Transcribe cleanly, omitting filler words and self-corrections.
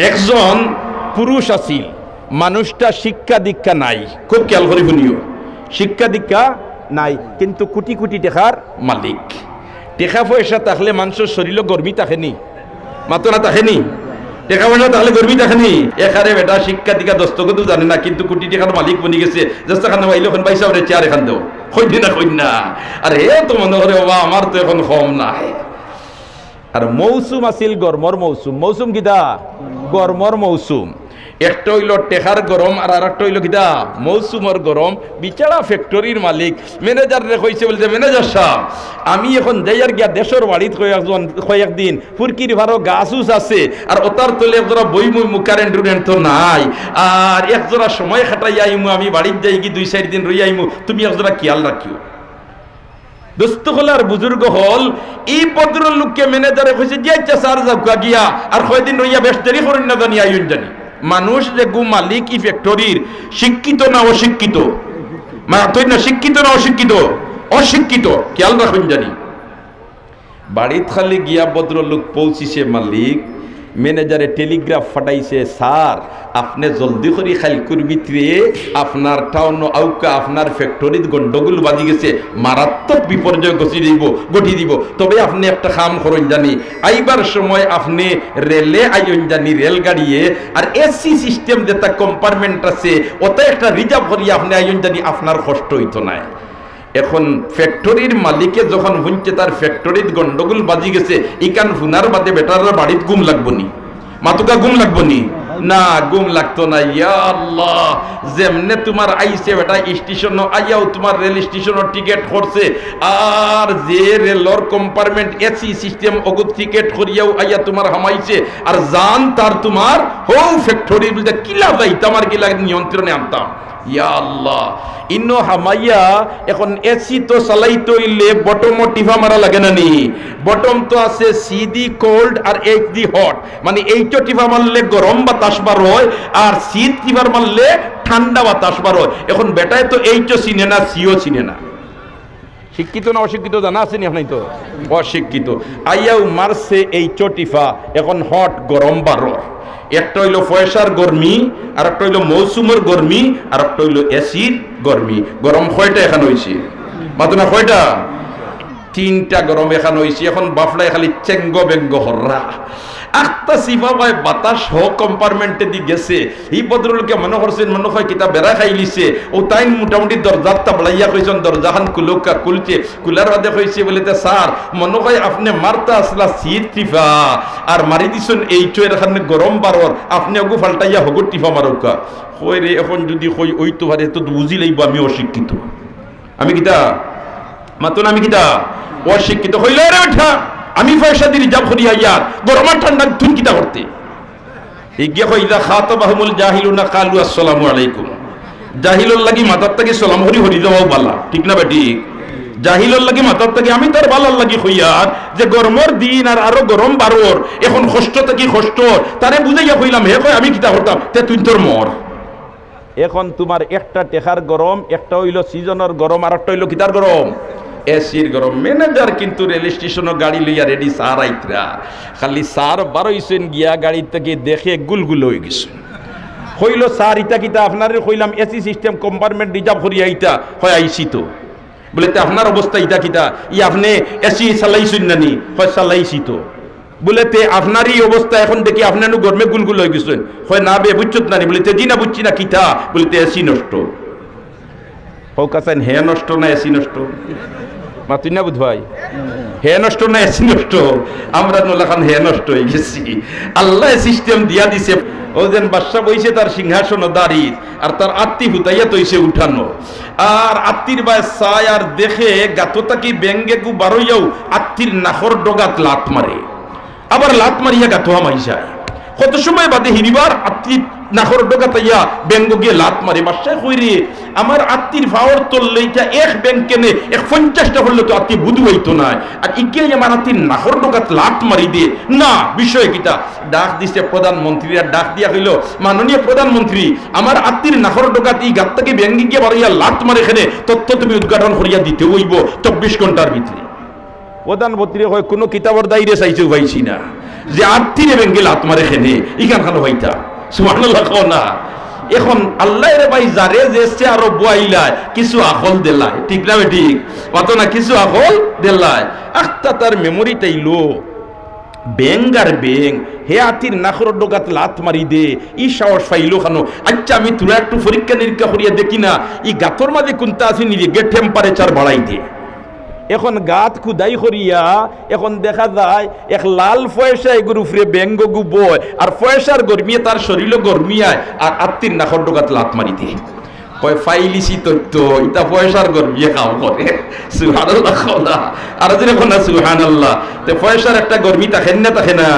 একজন পুরুষ আছিল, মানুষটা শিক্ষা দীক্ষা নাই, খুব খেয়াল করে শুনিও, শিক্ষা দীক্ষা নাই কিন্তু কোটি কোটি টাকার মালিক। টাকা পয়সা থাকলে মানুষের শরীরও গর্বী থাকেনি, মাত্র না থাকেনি, টাকা পয়সা তাহলে গর্বী থাকেনি। এখানে বেটা শিক্ষা দীক্ষা দস্তগত জানে না কিন্তু কোটি টাকার মালিক বনি গেছে, জাস্ট খান পাইলে এখন পয়সা ওরে চেয়ার এখান দেও কইনি না কইনা। আর হে তো মনে করে বাবা আমার তো এখন কম নাই। আর মৌসুম আছিল গরমর মৌসুম, মৌসুম কিতা গরমর মৌসুম। একটা হইল টেকার গরম আর একটা হইল কিতা মৌসুমর গরম। বিচারা ফ্যাক্টরির মালিক ম্যানেজার রে কইছে বলছে ম্যানেজার সাহেব আমি এখন যাইয়ার গিয়া দেশের বাড়িত কয়েকদিন ফুরকির ভারো গাছ উস আছে আর ওতার তলে একজোড়া বই মুই মুকারেন্ট টুরেন্ট তো নাই, আর একজোড়া সময় খাটাই আইমু, আমি বাড়ির যাই কি 2-4 দিন রই আইমু, তুমি একজোড়া খেয়াল রাখিও। দোস্ত হল আর বুজুর্গ হল এই পদ্র লোককে ম্যানেজারে কইছে যে আচ্ছা স্যার যাও গিয়া আর কয়দিন রইয়া বেশ দেরি করেন না জানি আইন জানি। মানুষ যে গু মালিক ই ফ্যাক্টরির শিক্ষিত না অশিক্ষিত, না শিক্ষিত না অশিক্ষিত, অশিক্ষিত খেয়াল রাখুন জানি। বাড়িত খালি গিয়া ভদ্রলোক পৌঁছিছে মালিক, ম্যানেজারে টেলিগ্রাফ ফাটাইছে স্যার আপনি জলদি করে খাইলকুর ভিতরে আপনার টাউন আউকা আপনার ফ্যাক্টরিত গন্ডগোল বাজি গেছে, মারাত্মক বিপর্যয় গঠি দিব, তবে আপনি একটা কাম করেন জানি আইবার সময় আপনি রেলে আইন জানি রেলগাড়িয়ে আর এসি সিস্টেম যেটা কম্পার্টমেন্ট আছে ওটা একটা রিজার্ভ করিয়া আপনি আইন জানি আপনার কষ্ট হইতো না। এখন ফ্যাক্টরির মালিকে যখন শুনছে তার ফ্যাক্টরিত গন্ডগোল বাজি গেছে, ইকান ফুনার বাদে বেটার বাড়িত গুম লাগবো নি, মাতুকা গুম লাগবো নি? না গুম লাগতো না। ইয়া আল্লাহ, যেমনে তোমার আইছে বেটা স্টেশন আইয়াও তোমার রেল স্টেশনের টিকিট করছে, আর যে রেলর কম্পার্টমেন্ট এসি সিস্টেম অগুত টিকিট করিয়াও আইয়া তোমার হামাইছে, আর জান তার তোমার হো ফ্যাক্টরির বলতে কিলা যাই তোমার কিলা নিয়ন্ত্রণে আনতাম। ইয়া আল্লাহ, ইন্ন হামাইয়া এখন এসি তো চালাইতে হইলে বটম টিফা মারা লাগে না নি? বটম তো আছে সিডি কোল্ড আর এইচডি হট, মানে এইটো টিফা মারলে গরম বাতাস বার হয় আর সিড টিফার মারলে ঠান্ডা বাতাস বার হয়। এখন বেটায় তো এইটো চিনে না, সিও চিনে না। শিক্ষিত না অশিক্ষিত জানা আছে নি? আপনি তো অশিক্ষিত। আইয়াও মারছে এইটো টিফা, এখন হট গরম বারর। একটা হইল পয়সার গরমি, আর একটা হইল মৌসুমের গরমি, আর একটা হইল এসির গরমি। গরম কয়টা এখন হয়েছে? মাত্র না কয়টা? 3টা গরম এখন হয়েছে। এখন বাফলাই খালি চেঙ্গ বেঙ্গ হররা আখটা সিফা ভাই বাতাস হোক কম্পার্টমেন্টে দি গেছে। এই ভদ্রলোকে মনে করছেন মনে হয় কিতা বেড়া খাই লিছে, ও তাই মোটামুটি দরজাটা বলাইয়া কইছেন দরজাখান কুলুকা কুলছে, কুলার বাদে কইছে বলে স্যার মনে হয় আপনি মারতা আসলা সিট টিফা আর মারি দিছেন এইটো এখানে গরম বারর, আপনি ওগু ফাল্টাইয়া হগুর টিফা মারুকা। কই রে এখন যদি কই ওই তো ভারে তো বুঝি লাইব আমি অশিক্ষিত। আমি কিতা মাতুন, আমি কিতা অশিক্ষিত হইল রে বেঠা। আমি পয়সা দিলি যাব করিয়া ইয়ার গরম ঠান্ডা তুই কিতা করতে ইগিয়া কই ইদা খাতাবাহুমুল জাহিলুনা কালু আসসালামু আলাইকুম। জাহিলুল লাগি মাথার থেকে সালাম হরি হরি যাওয়াও বালা, ঠিক না বেটি? জাহিলুল লাগি মাথার থেকে আমি তার বালার লাগি কইয়ার যে গরমের দিন আর আরো গরম বারোর এখন কষ্ট থেকে কষ্ট তারে বুঝাইয়া কইলাম হে কই আমি কিতা করতাম তে তুই তোর মর। এখন তোমার একটা টেকার গরম, একটা হইল সিজনের গরম, আর একটা হইল কিতার গরম এসির গরম। ম্যানেজার কিন্তু রেল স্টেশনে গাড়ি লইয়া রেডি, সার আইতরা খালি সার বারোইছেন গিয়া গাড়ি থেকে দেখে গুলগুল হয়ে গেছে। হইল স্যার ইটা কিতা আপনার কইলাম এসি সিস্টেম কম্পার্টমেন্ট রিজার্ভ করিয়া ইটা হয় আইসি তো। বলে আপনার অবস্থা ইটা কিতা? আপনি এসি চালাইছেন নানি? হয় চালাইছি তো। বলে আপনারই অবস্থা এখন দেখি আপনার গরমে গুলগুল হয়ে গেছেন? হয় না বে বুঝছত নানি? বলে জি না বুঝছি না কিতা? বলে এসি নষ্ট। হোক আছেন হে নষ্ট না এসি নষ্ট? মাতুই না বুধ ভাই, হে নষ্ট না এসি নষ্ট? আমরা নোলাখান হে নষ্ট হয়ে গেছি। আল্লাহ সিস্টেম দিয়া দিছে। ও যেন বাদশা বইছে তার সিংহাসন দাঁড়িয়ে আর তার আত্মি হুতাইয়া তৈছে উঠানো, আর আত্মির বায় চায় আর দেখে গাতটা কি ব্যাঙ্গে গু বারইয়াও আত্মির নাখর ডগাত লাত মারে, আবার লাত মারিয়া গাতো হামাই যায়। কত সময় বাদে হিরিবার আত্মি নাখর ডগাতাইয়া ব্যাঙ্গ গিয়ে লাত মারে। বাদশা কইরে আমার আত্মির ভাওয়ার তোললে এটা এক ব্যাংক কেনে 50টা হলে তো আত্মি বুধু হইতো না, আর ইকে আমার আত্মির নাখর ডগাত লাত মারি দিয়ে না। বিষয় কিটা? ডাক দিছে প্রধানমন্ত্রী, আর ডাক দিয়া হইল মাননীয় প্রধানমন্ত্রী আমার আত্মির নাখর ডগাত এই গাতটাকে ব্যাঙ্গি গিয়ে বাড়াইয়া লাত মারে এখানে তথ্য তুমি উদ্ঘাটন করিয়া দিতে হইব 24 ঘন্টার ভিতরে। প্রধানমন্ত্রী হয় কোনো কিতাবর দায়রে চাইছেও পাইছি না, যে আত্মীয় বেঙ্গেল আত্মারে খেনে ইখান খানো হইতা সুবহানাল্লাহ কও না। এখন আল্লাহ রে ভাই যারে যেছে আরো বুয়াইলায় কিছু আকল দেলায়, ঠিক না ঠিক অত না, কিছু আকল দেলায় আখতা তার মেমোরিটাই লো ব্যাং আর ব্যাং হে আতির নাখর ডোগাত লাত মারি দে ই সাহস পাইলো খানো। আচ্ছা আমি তোরা একটু পরীক্ষা নিরীক্ষা করিয়া দেখি না ই গাতর মাঝে কোনটা আছে নিজে গে টেম্পারেচার বাড়াই দে। এখন গাত খুদাই করিয়া এখন দেখা যায় এক লাল ফয়সা এগুর উপরে ব্যঙ্গ গু বয় আর ফয়সার গরমিয়ে তার শরীরও গরমিয়ায় আর আত্মীর নাখর ডোগাত লাত মারি দে। কয় ফাইলিসি তথ্য ইতা পয়সার গরমিয়ে খাও করে সুবহানাল্লাহ। আর যদি না সুবহানাল্লাহ, তে পয়সার একটা গরমি থাকে না